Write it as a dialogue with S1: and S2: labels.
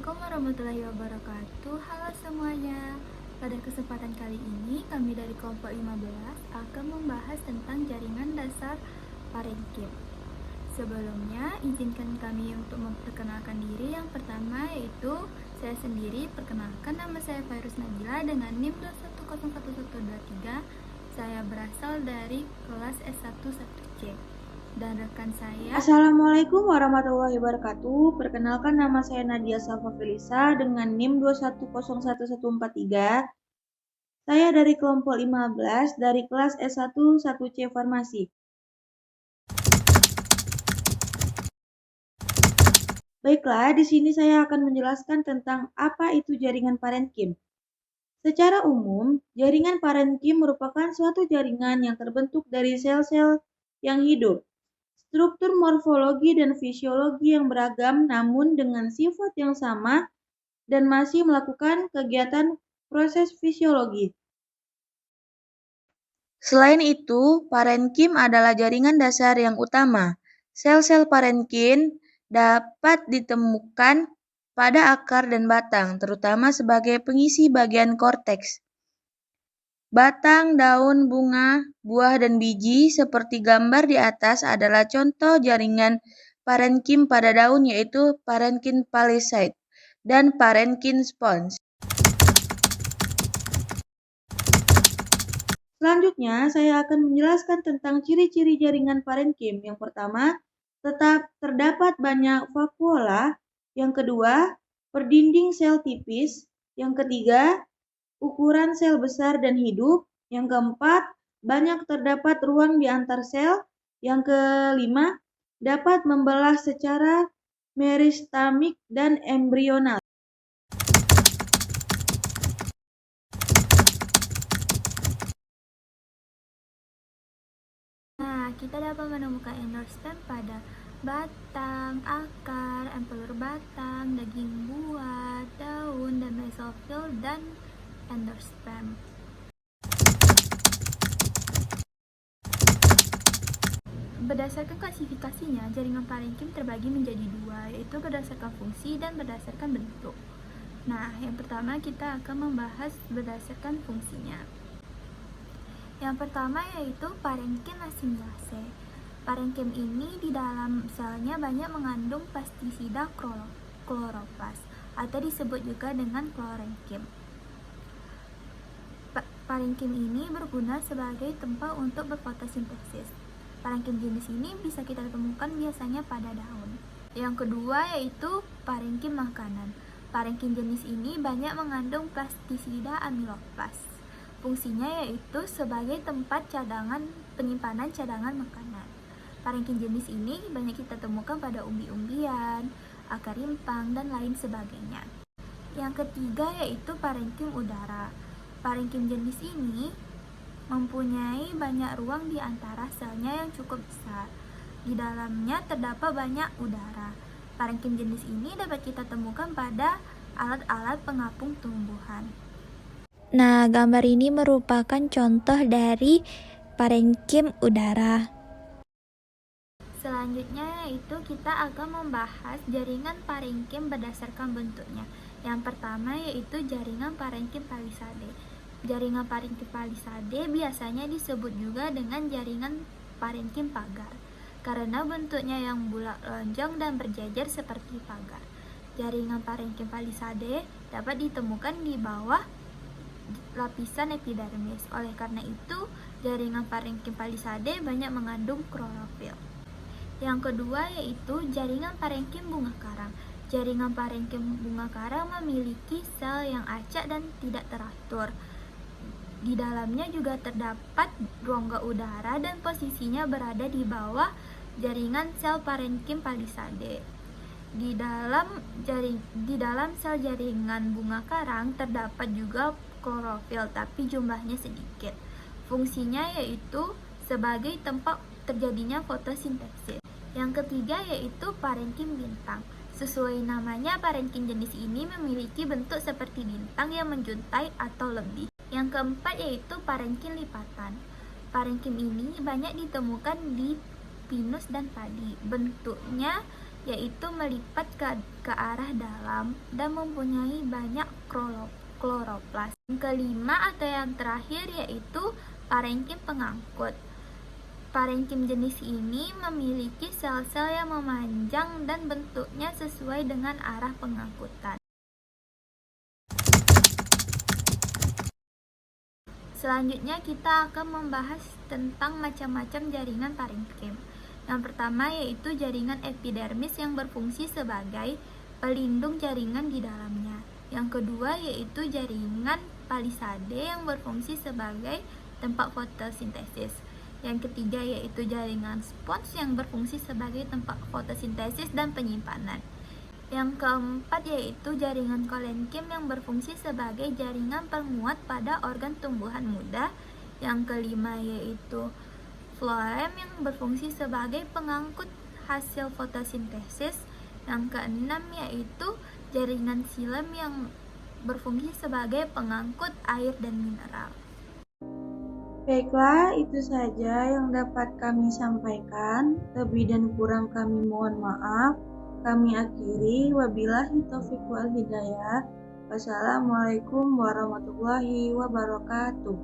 S1: Assalamualaikum warahmatullahi wabarakatuh. Halo semuanya. Pada kesempatan kali ini kami dari kelompok 15 akan membahas tentang jaringan dasar parenkim. Sebelumnya izinkan kami untuk memperkenalkan diri. Yang pertama yaitu saya sendiri. Perkenalkan, nama saya Fairuz Nabila dengan NIM 2101123. Saya berasal dari kelas S1 1C. Dan rekan saya.
S2: Assalamualaikum warahmatullahi wabarakatuh. Perkenalkan, nama saya Nadia Salva Felisa dengan NIM 2101143. Saya dari kelompok 15 dari kelas S1 1C Farmasi. Baiklah, di sini saya akan menjelaskan tentang apa itu jaringan parenkim. Secara umum, jaringan parenkim merupakan suatu jaringan yang terbentuk dari sel-sel yang hidup. Struktur morfologi dan fisiologi yang beragam namun dengan sifat yang sama dan masih melakukan kegiatan proses fisiologi. Selain itu, parenkim adalah jaringan dasar yang utama. Sel-sel parenkim dapat ditemukan pada akar dan batang, terutama sebagai pengisi bagian korteks. Batang, daun, bunga, buah, dan biji seperti gambar di atas adalah contoh jaringan parenkim pada daun, yaitu parenkim palisade dan parenkim spons. Selanjutnya, saya akan menjelaskan tentang ciri-ciri jaringan parenkim. Yang pertama, tetap terdapat banyak vakuola. Yang kedua, perdinding sel tipis. Yang ketiga, ukuran sel besar dan hidup. Yang keempat, banyak terdapat ruang di antar sel. Yang kelima, dapat membelah secara meristemik dan embrional.
S1: Nah, kita dapat menemukan endosperm pada batang, akar, empelur batang, daging buah, daun, dan mesofil dan endosperm. Berdasarkan klasifikasinya, jaringan parenkim terbagi menjadi dua, yaitu berdasarkan fungsi dan berdasarkan bentuk. Nah, yang pertama kita akan membahas berdasarkan fungsinya. Yang pertama yaitu parenkim asimilase. Parenkim ini di dalam selnya banyak mengandung pestisida kloroplas atau disebut juga dengan klorenkim. Parenkim ini berguna sebagai tempat untuk berfotosintesis. Parenkim jenis ini bisa kita temukan biasanya pada daun. Yang kedua yaitu parenkim makanan. Parenkim jenis ini banyak mengandung pestisida amiloplas. Fungsinya yaitu sebagai tempat penyimpanan cadangan makanan. Parenkim jenis ini banyak kita temukan pada umbi-umbian, akar rimpang, dan lain sebagainya. Yang ketiga yaitu parenkim udara. Parenkim jenis ini mempunyai banyak ruang di antara selnya yang cukup besar. Di dalamnya terdapat banyak udara. Parenkim jenis ini dapat kita temukan pada alat-alat pengapung tumbuhan.
S3: Nah, gambar ini merupakan contoh dari parenkim udara.
S1: Selanjutnya yaitu kita akan membahas jaringan parenkim berdasarkan bentuknya. Yang pertama yaitu jaringan parenkim palisade. Jaringan parenkim palisade biasanya disebut juga dengan jaringan parenkim pagar karena bentuknya yang bulat lonjong dan berjejer seperti pagar. Jaringan parenkim palisade dapat ditemukan di bawah lapisan epidermis. Oleh karena itu, jaringan parenkim palisade banyak mengandung klorofil. Yang kedua yaitu jaringan parenkim bunga karang. Jaringan parenkim bunga karang memiliki sel yang acak dan tidak teratur. Di dalamnya juga terdapat rongga udara dan posisinya berada di bawah jaringan sel parenkim palisade. Di dalam sel jaringan bunga karang terdapat juga klorofil, tapi jumlahnya sedikit. Fungsinya yaitu sebagai tempat terjadinya fotosintesis. Yang ketiga yaitu parenkim bintang. Sesuai namanya, parenkim jenis ini memiliki bentuk seperti bintang yang menjuntai atau lebih. Yang keempat yaitu parenkim lipatan. Parenkim ini banyak ditemukan di pinus dan padi. Bentuknya yaitu melipat ke arah dalam dan mempunyai banyak kloroplas. Yang kelima atau yang terakhir yaitu parenkim pengangkut. Parenkim jenis ini memiliki sel-sel yang memanjang dan bentuknya sesuai dengan arah pengangkutan. Selanjutnya kita akan membahas tentang macam-macam jaringan parenkim. Yang pertama yaitu jaringan epidermis yang berfungsi sebagai pelindung jaringan di dalamnya. Yang kedua yaitu jaringan palisade yang berfungsi sebagai tempat fotosintesis. Yang ketiga yaitu jaringan spons yang berfungsi sebagai tempat fotosintesis dan penyimpanan. Yang keempat yaitu jaringan kolenkim yang berfungsi sebagai jaringan penguat pada organ tumbuhan muda. Yang kelima yaitu floem yang berfungsi sebagai pengangkut hasil fotosintesis. Yang keenam yaitu jaringan xilem yang berfungsi sebagai pengangkut air dan mineral.
S2: Baiklah, itu saja yang dapat kami sampaikan. Lebih dan kurang kami mohon maaf. Kami akhiri, wabillahi taufiq wal hidayah. Wassalamualaikum warahmatullahi wabarakatuh.